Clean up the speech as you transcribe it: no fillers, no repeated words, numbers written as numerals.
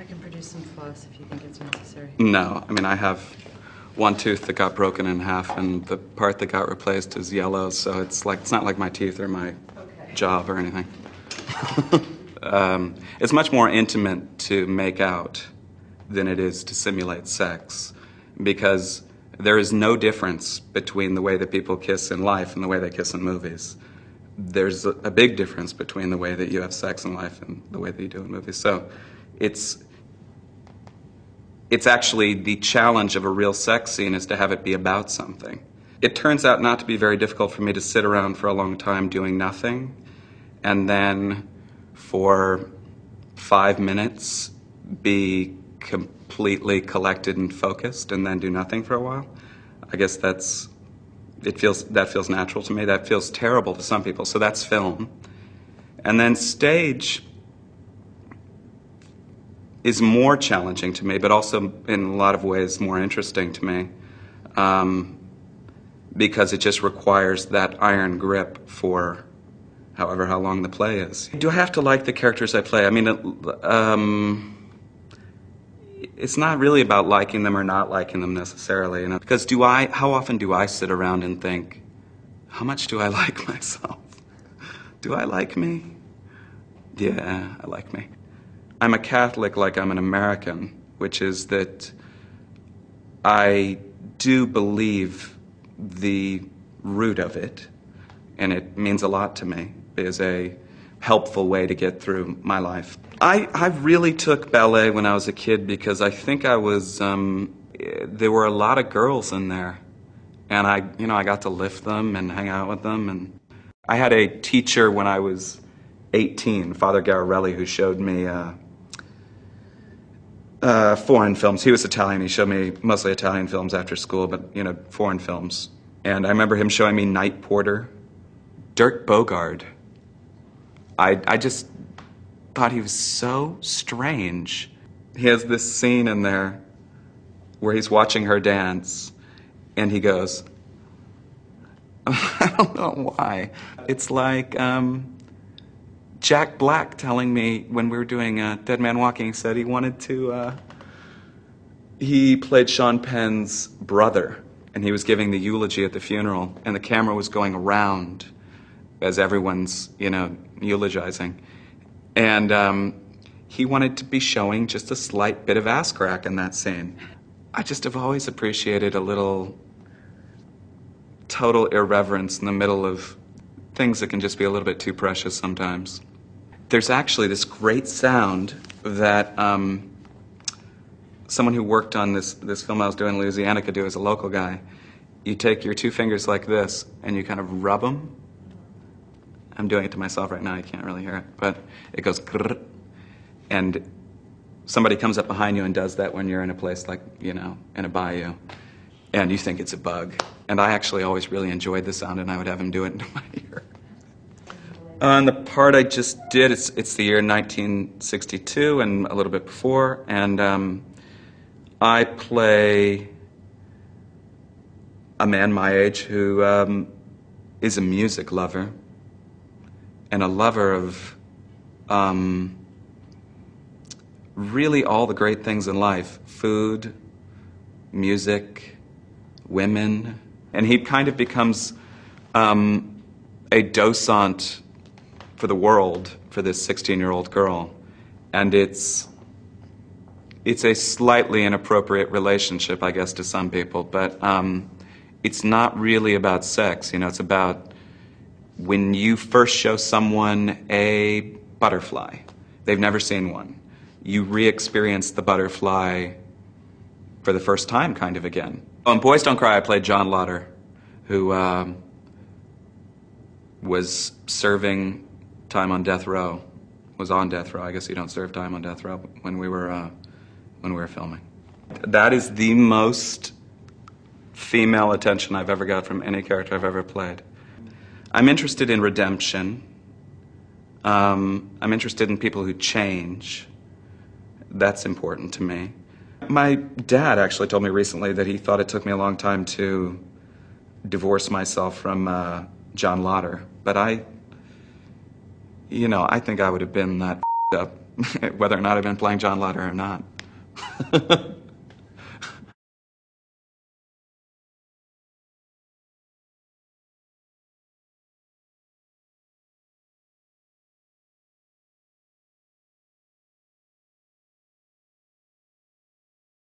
I can produce some floss if you think it's necessary. No, I mean, I have one tooth that got broken in half, and the part that got replaced is yellow, so it's not like my teeth or my job or anything. It's much more intimate to make out than it is to simulate sex, because there is no difference between the way that people kiss in life and the way they kiss in movies. There's a big difference between the way that you have sex in life and the way that you do in movies. So it's actually the challenge of a real sex scene is to have it be about something. It turns out not to be very difficult for me to sit around for a long time doing nothing, and then for 5 minutes be completely collected and focused, and then do nothing for a while. I guess that feels natural to me. That feels terrible to some people. So that's film. And then stage is more challenging to me, but also in a lot of ways more interesting to me, because it just requires that iron grip for how long the play is. Do I have to like the characters I play? I mean, it's not really about liking them or not liking them necessarily, you know? Because how often do I sit around and think, how much do I like myself? Do I like me? Yeah, I like me. I'm a Catholic like I'm an American, which is that I do believe the root of it, and it means a lot to me, is a helpful way to get through my life. I really took ballet when I was a kid because I think there were a lot of girls in there, and I got to lift them and hang out with them. And I had a teacher when I was 18, Father Gararelli, who showed me foreign films. He was Italian. He showed me mostly Italian films after school, but foreign films. And I remember him showing me Night Porter, Dirk Bogarde. I just thought he was so strange. He has this scene in there where he's watching her dance, and he goes, I don't know why. It's like Jack Black telling me when we were doing Dead Man Walking, he said he wanted to, he played Sean Penn's brother, and he was giving the eulogy at the funeral, and the camera was going around as everyone's, eulogizing. And he wanted to be showing just a slight bit of ass crack in that scene. I just have always appreciated a little total irreverence in the middle of things that can just be a little bit too precious sometimes. There's actually this great sound that someone who worked on this film I was doing in Louisiana could do as a local guy. You take your 2 fingers like this, and you kind of rub them. I'm doing it to myself right now, you can't really hear it, but it goes grrr, and somebody comes up behind you and does that when you're in a place like, in a bayou, and you think it's a bug. And I actually always really enjoyed the sound, and I would have him do it into my ear. And the part I just did, it's the year 1962 and a little bit before, and I play a man my age who is a music lover, and a lover of really all the great things in life: food, music, women. And he kind of becomes a docent for the world for this 16-year-old girl. And it's a slightly inappropriate relationship, I guess, to some people, but it's not really about sex. It's about when you first show someone a butterfly, they've never seen one, you re-experience the butterfly for the first time kind of again. On Boys Don't Cry, I played John Lauder, who was serving time on death row, was on death row. I guess you don't serve time on death row when we were filming. That is the most female attention I've ever got from any character I've ever played. I'm interested in redemption. I'm interested in people who change. That's important to me. My dad actually told me recently that he thought it took me a long time to divorce myself from John Lauder. But I think I would have been that up whether or not I've been playing John Lutter or not.